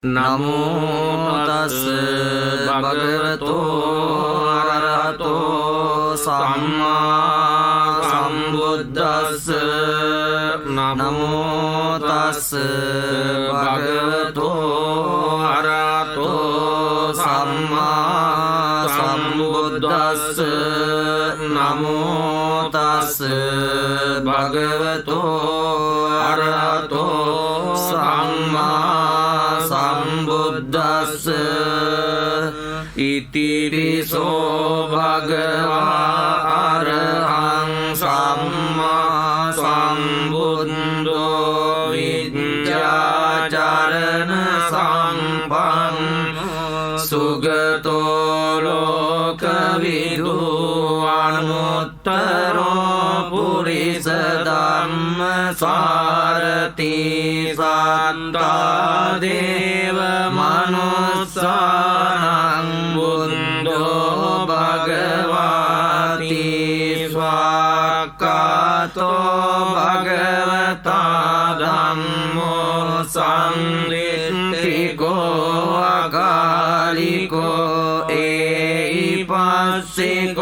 නමෝ තස් භගවතෝ අරහතෝ සම්මා සම්බුද්දස්ස නමෝ තස් භගවතෝ අරහතෝ සම්මා සම්බුද්දස්ස නමෝ තස් භගවතෝ අරහතෝ සම්මා සම්බුද්දස්ස ඉතිරිසෝ භගවා අරහං සම්මා සම්බුද්ධෝ විද්‍යාචරණ සම්පන්නෝ සුගතෝ ලෝකවිදු අනුත්තරෝ පුරිස ධම්ම සාරති සත්තා දේව මනුස්සානං බුද්ධෝ භගවාති ස්වාක්ඛාතෝ භගවතා ධම්මෝ සංදිත්තිකෝ අකාලිකෝ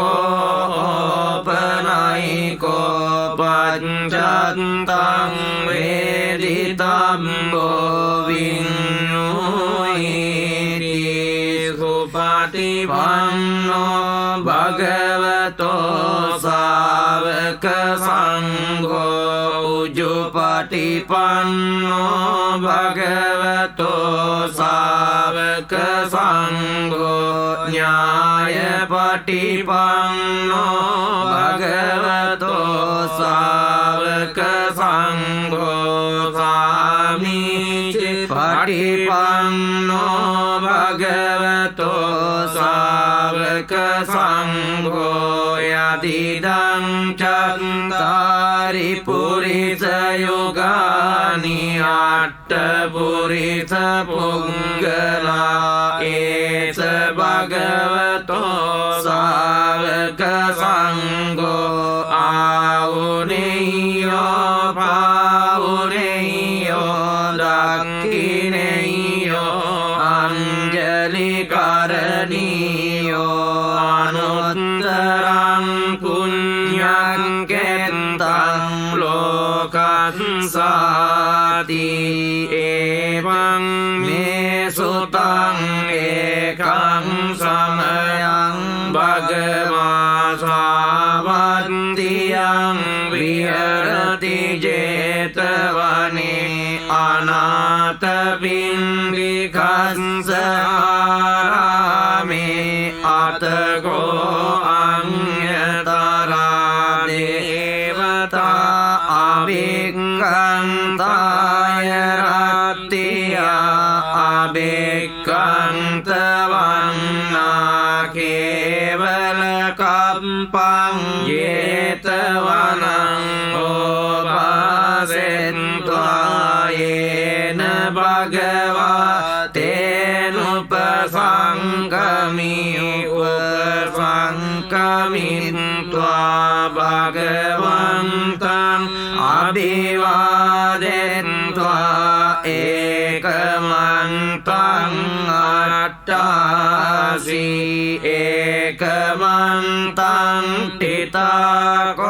ඒයිපස්සිකෝ පනයිකෝ පංචත්තං වේදිතම්බෝ විඤ්ඤුයිති සුපටිපන්නෝ භගවතෝ සාවක සංඝෝ උජුපටිපන්නෝ භගවතෝ සාවක සංඝෝ ඥායපටිපන්නෝ භගවතෝ සාවක සංඝෝ සාමීචි පටිපන්නෝ භගවතෝ සාවක සංඝෝ යදිදං චත්තාරි පුරිස යුගානි අට්ඨ පුරිස පුංගලා ඒස භගවතෝ සාවක සංඝෝ ආවුනේයෝ පාවුනේයෝ දක්ඛිනේයෝ අංජලි කරණීයෝ අනුත්තරං පුඤ්ඤං කෙත්තං ලෝකස්සාති එවං මේ සුතං ඒකං සමයං භගවා සාවන්තියං විහෙරති ජේතවනේ අනාථ පින්ඩිකස්ස ආරාමේ අතකෝ අඤ්ඤතරා දේවතා අභික්ඛන්තාය රත්තියා අභික්ඛන්ත වන්නා කේවල කම්පං ජේතවනං ඕපාසෙන්त्वा යේන භගවා තේනුපසංගමි උපසංගමිත්වා භගවන්තං අභිවාදෙත්වා ඒකමන්තං අට්ඨාසී ඒකමන්තං තිතාකෝසා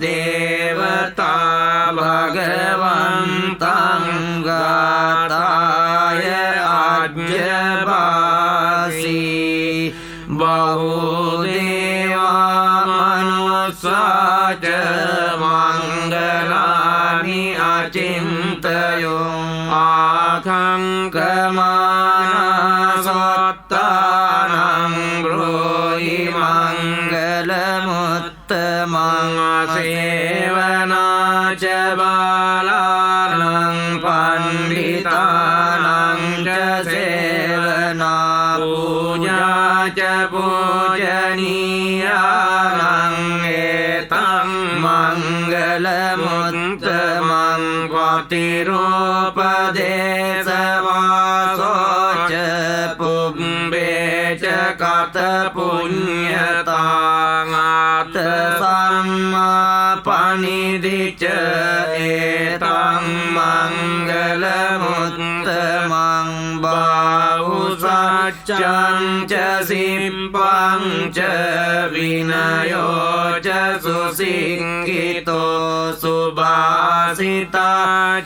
දේවතා භගවන්තං ගාතාය අජ්ජපාසී බහුදේවා මනුස්සාච මංගලානි අචින්තයෝ ආඛංකමානසත්තානං බ්‍රෝහි මංගලමුත්තමං සේවනාච බාලානං පණ්ඩිතානං ච සේවනා පූජාච පූජනීයානං ඒතං මංගලමුත්තමං පතිරෝපදේශවාසෝච පුබ්බේච කත පුඤ්ඤතාං ආත සම්මා පනිදිච ඒතං මංගලමුත්තමං จังจะสิมปังจะวินโยจะสุสิงกิโตสุบาสิตา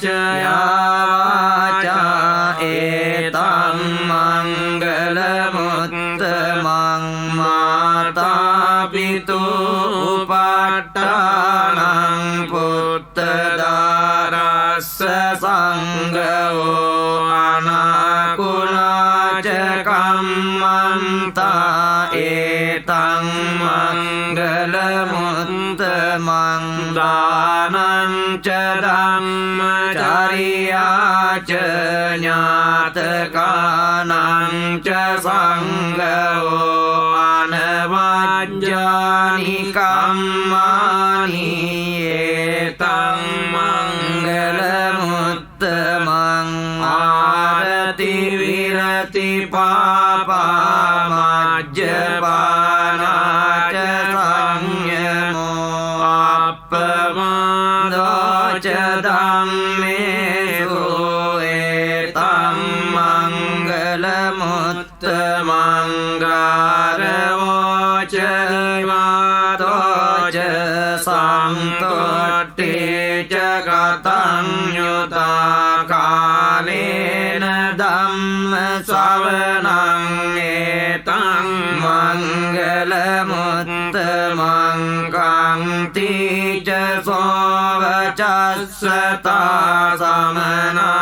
จะยาวาจาเอตังมังกลมุตตมังมาตาปิตุปัตตานังพุทธดารัสสังฆโออานาคุลาจกัมมันตาเอตังมังกลมุตตมังดานันจะดัมมจาริยาเจญาตกานังจะสังฆโออนวัจจานิกัมมานิเอตังมังกลมุตตมังอารติวิรติปาปามัจจปานาจะสังยโมอัปปมาโดจะดัมเมสุเอตัมมังกลมุตตมังการโวจะมาโตจะสังตุติจะกตังยุตากาเลนะดัมมะสาวนังเอตังมังกลมุตตมังกังติจะโสวจัสสตาสมนา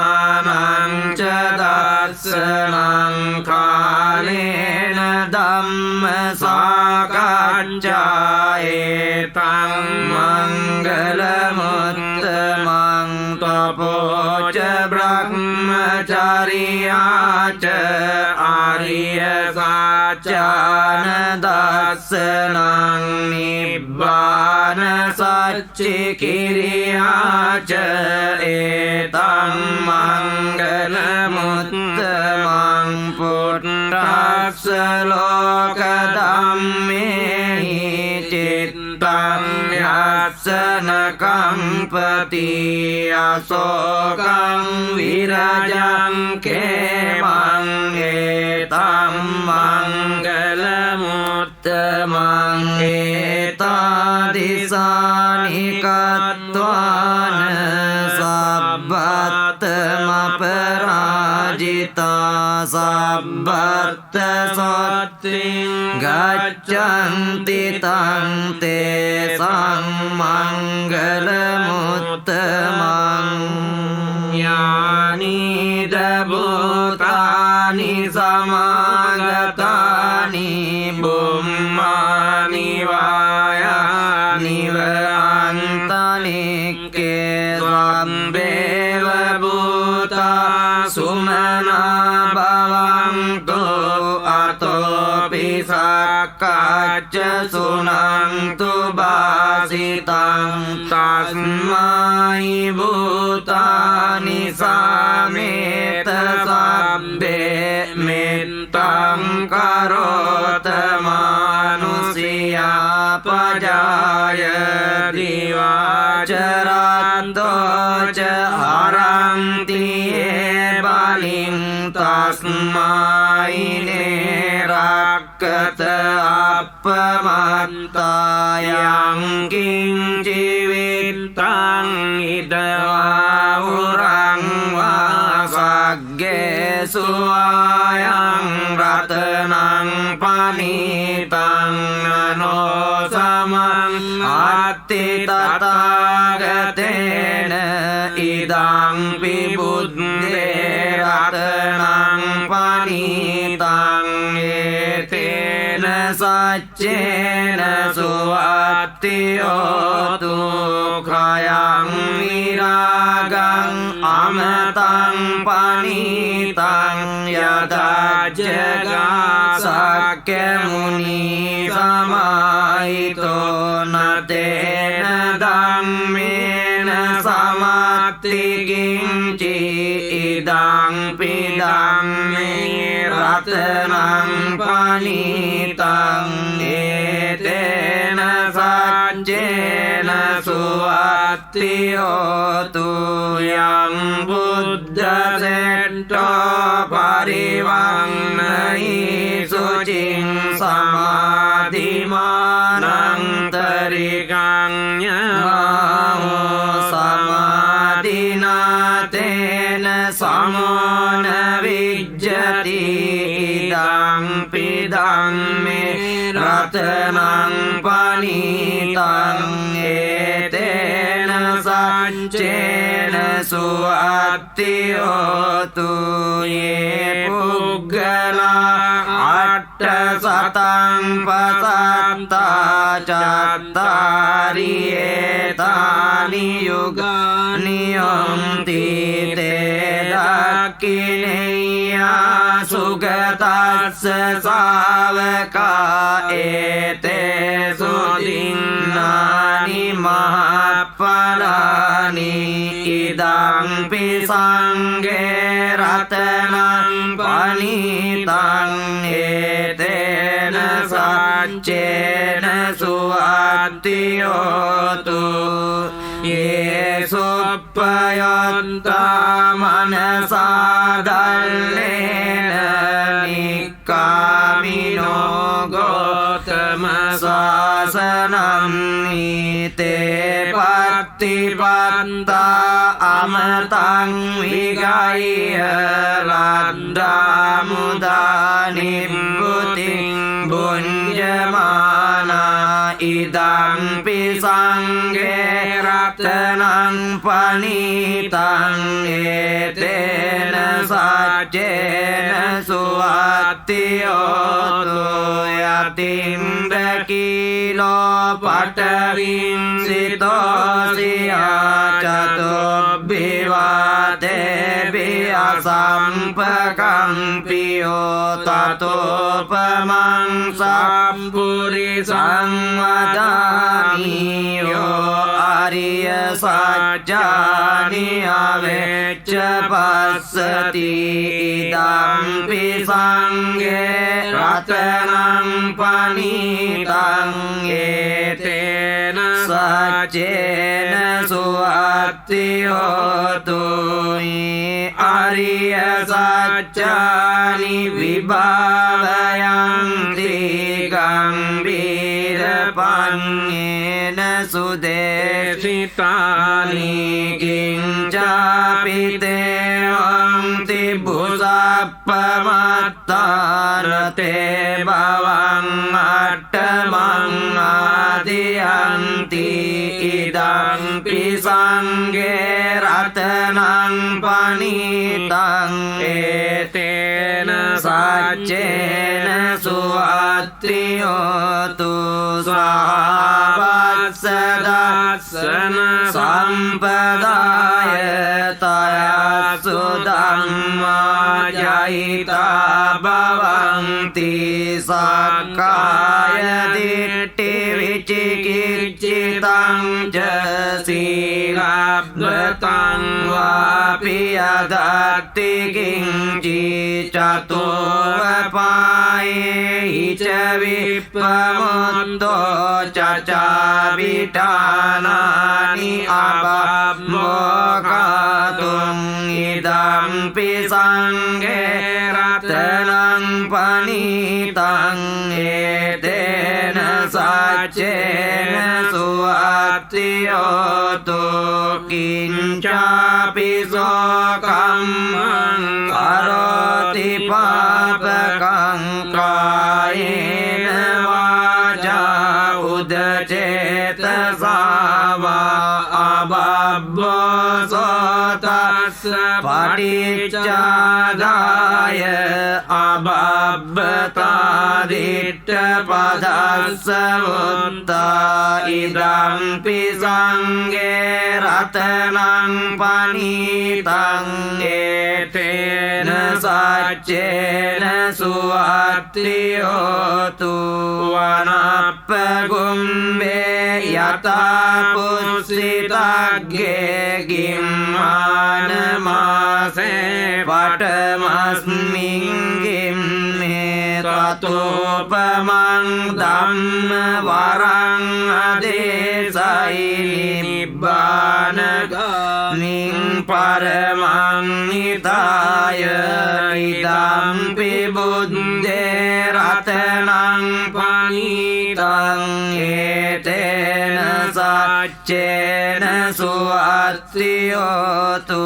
นังจะดัสสนังคาเลนะดัมมะสากัจจาเอตังมังกลมุตตมังตโปจะบรมจาริยาจะอาริยสัจจานดัสสนังนิบบานสัจจิกิริยาจะเอตังมังกลมุตตมังพุทธัสสะโลกธัมเมหิจิตตังยัสสนกัมปติอโศกังวิราจังเขมังเอตัมมังกลมุตตมังเอตาดิสานิกัตตวานสัพพัตตมปราจิตาสัพพัตตสัตติกัจจันติตังเตสังมังกลมุตตมังญาณิดบุตานิสมังกตานิบุมมานิวายานิวอันตานิเกสัมเบวบุตาสุมนาภวังตุอัตโตปิสักกัจจสุนันตุบาสิตังตัสมาหิบุตานิสาเมตสัพเพเมตตังกโรตมานุสิยาปจายติวาจรัตโตจะหารันติเอบาลิงตัสมาอิเนรักกตอัปปมัตตายังกิงชีวิตตังอิตวาอุรังวาสักเกสุอายังรัตนังปานิตังนโนสมังอัตติตตากเตนะอิดังปิบุตเตรัตนังปานิตังเอเตนะสัจเจนะสุวัตติโอตุขยังนิรากังอมตังปานิตังยตาเจกาสักเกมุนีสมัยโตนะเตนะดัมเมนะสมัตติกิงจิอิดังปิดังเมรัตนังปานิตังเอเตนะสัจเจนะสุวัต ติโหตุยังบุตตะเสตโตปริวังไนสุจิงสมาธิมานังตริกังยะโหสมาธินาเตนะสมโนวิจจติดังปิดังเมรัตนังปณิตังเอเตนะสัจเจนะสุอัตติโหตุเยปุกขลาอัตถสัตตังปัสสัตตาจัตตาริเอตานิยุกานิยมติเตดักขิเนยสุขตัสสะสาวกาเอเตสุตินนานิมหาปลานิอิดังปิสังเกรัตนังปณิตังเอเตนะสัจเจนะสุอัตติโหตุเยสุปยันตามนัสสาดัลเลนะนิกามิโนโกตมะสาสนังนิเตปัตติปัตตาอมตังวิกายรัตดามุดานิบุติบุญญมานาอิดังปิสังเกรัตนังปณิตังเอเตนะสัจเจนะสุอัตติโหตุยติมเบกิโลปัตตวิงสิโตสิอาจตุบิวาเตบิอาสัมปะกัมปิโยตโตปะมังสัมปุริสังวดานิโยอริยสัจจานิอเวจจปัสสติอิดัมปิสังเกรัตนังปณิตังเอเตนะสัจเจนะสุอัตติโหตุอริยสัจจานิวิภาวยังติกังบิรปัญเยนะสุเดสิตานิกิงจาปิเตหังติบุสัพพมัตตานเตภวังอัตตมังอาทิยันติอิดังปิสังเกรัตนังปณิตังเอเตนะสัจเจนะสุอัตติโหตุสาวัสสดัสสนะสัมปดายตายสุดัมมาจายตาภวังติสักกายทิฏฐิวิจิกิจจิตังเจสีลับตังวาปิยดัตติกิงจิจตุวปายหิจวิปมุตโตจัจจาวิธานานิอาภัพโมฆะตุงอิดัมปิสังเกรัตนังปณิตังเอเตนะสัจเจนะสุอัตติโหตุกิญจาปิโสกัมมังกโรติปาปะกังกายเนวาจาอุดเจตสาวาอาบัพโพโสตัสสะปฏิจจารายอาบัพตาดิตถปัสสะวุตตาอิดัมปิสังเกรัตนังปณิตังเอเตนะสัจเจนะสุอัตติโหตุวานัปปะกุมเบยตาปุสิตักเกกิมมานมาเสปัตมัสมิงกิมเมตตุปมังดัมมวรังอเดสัยนิ නිබ්බානගාමින් පරමං නිතාය ඉදම්පි බුද්දේ රතනං පනිතං ඒතේන සච්චේන සුවත්තියෝතු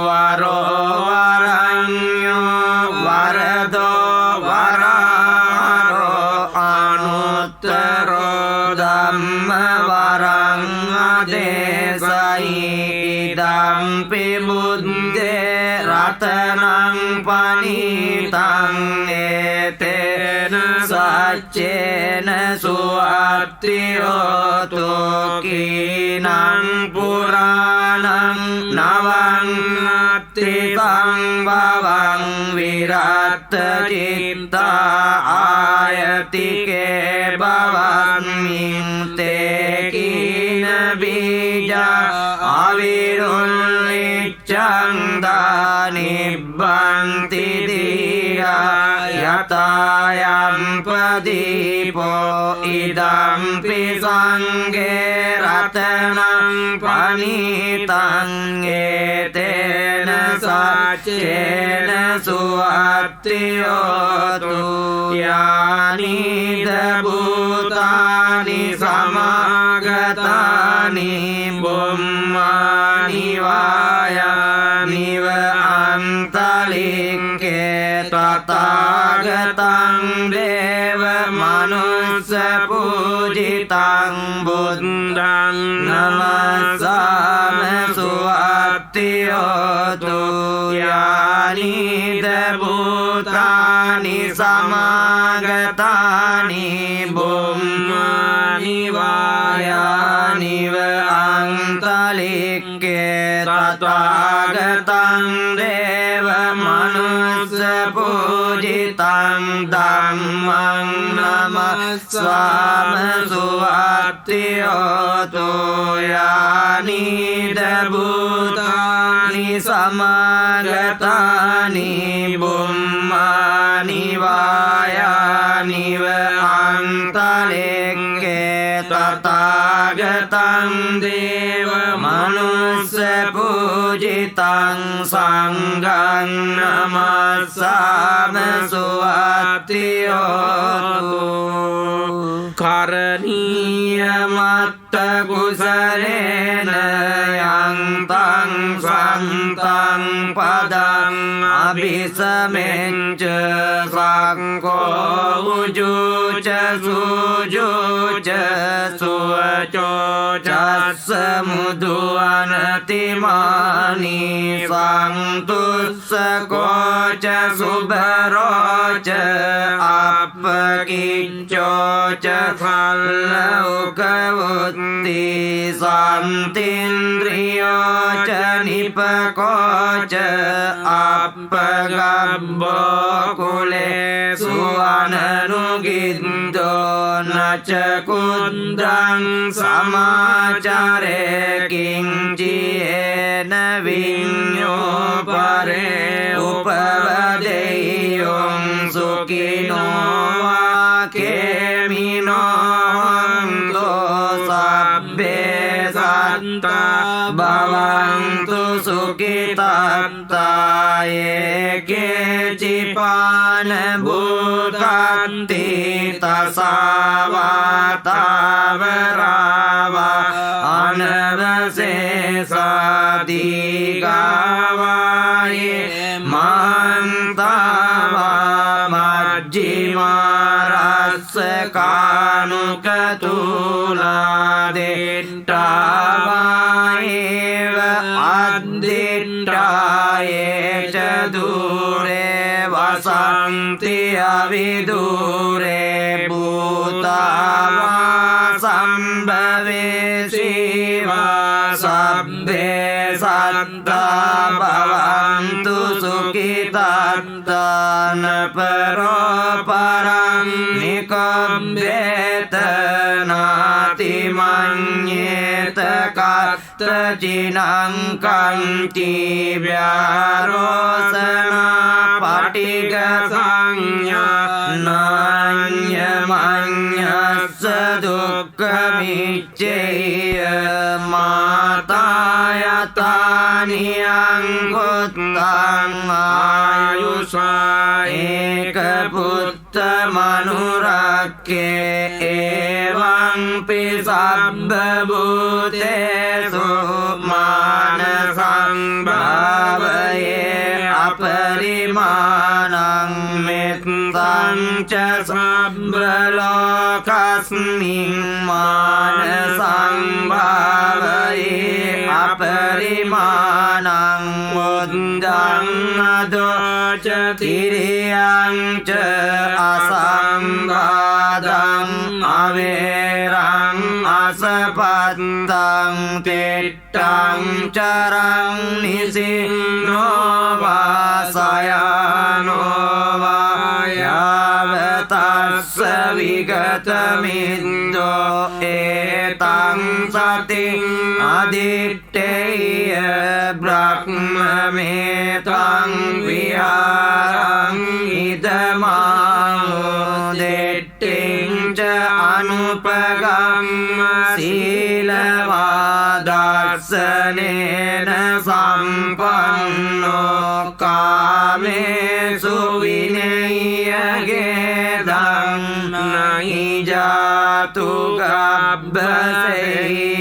වරෝ වරඤ්ඤෝ වරදෝ වරාරෝ අනුත්තරෝ ධම්ම වරං අදේසයි ඉදම්පි බුද්දේ රතනං පනිතං ඒතේන සච්චේන සුවත්තියෝතු කීනං පුරාණං නවං අත්තිතං භවං විරත්ත චිත්තා ආයතිකේ භවන්මින් තේ කීන බීජා අවිරුල්ලිච්ඡං දානිබ්බන්ති දීරා යතායම් පදීපෝ ඉදම්පි සංඝේ රතනං පනිතං ඒතේන සච්චේන සුවත්තියෝතු යානිද භූතානි සමාගතානි බුම්මානි වායානිව අන්තලික්කේ තථාගතං දේව මනුස්ස පූජිතං බුද්ධං නමස්සාම සුවත්තියෝතු යානිද භූතානි සමාගතානි බුම්මානි වායානිව අන්තලික්කේ තථාගතං දේව මනුස්ස පූජිතං ධම්මං නමස්සාම සුවත්තියෝතු යානිද භූතානි සමාගතානි බුම්මානි වායානිව අන්තලික්කේ තථාගතං දේව මනුස්ස පූජිතං සංඝං නමස්සාම සුවත්තියෝතු කරණීය මත්ත කුසලේන යන්තං සන්තං පදං අபிසමෙච්ච සංඝෝ උජුච සුජුච සුවචෝ චස්ස මුදුවනතිමානි සන්තුස්සකෝච සුභරෝච අපකිච්චෝච කල්ලෞකවුත්ති සන්තින්ද්‍රියෝච නිපකෝච අපගබ්බෝ කුලේ සුවනනුගින්දෝ නච කුද්දං සමාචරේ කිංචියේන විඤ්ඤෝ පරේ උපවදෙය්‍යොං සුඛිනෝ වාකේමිනෝ සබ්බේ සත්තා භවන්තු සුඛිතත්තා ඒකේචිපාන භූතන්ති තසාවාතාවරාවා අනවසේසාදිගාවායේ මන්තාවා මජ්ජිමාරස්ස කානුකතුලාදෙට්ටාවායේව අද්දෙට්ටායේ ච දුරේ වසන්ති අවිදුරේ භූතාවා සම්භවේ සීවා සබ්බේ සත්තා භවන්තු සුඛිතත්තාන පරෝ පරං නිකම්බේත නාති මඤ්ඤේත කත්‍රචිනං කන්ති ව්‍යාරෝසනා පටිග සංඥා නාඤ්ඤමඤ්ඤස්ස දුක්ඛ මිච්ඡේය මා ตังอายุสาเอกพุทธมนุรักเกเอวังปิสัพพบุเตสุมานะสังบาวเยอปริมาณังเมตตังจะสัพพโลกัสมิงมานะสังบาวเยอปริมาณังวุฒังอโดจติริยังเจอสัมบาดังอเวรังอสปัตตังติตังจรังนิสิโนวาสยานโนวายาวตัสสวิกตมินโดเอตังสติอดิตเตยบรักมเมตังวิหารังอิดมังเดติงจะอนุปกัมมศีลวาดัสสเนนะสัมปันโนกาเมสุวินัยเกตังนะหิจาตุกัปปะเส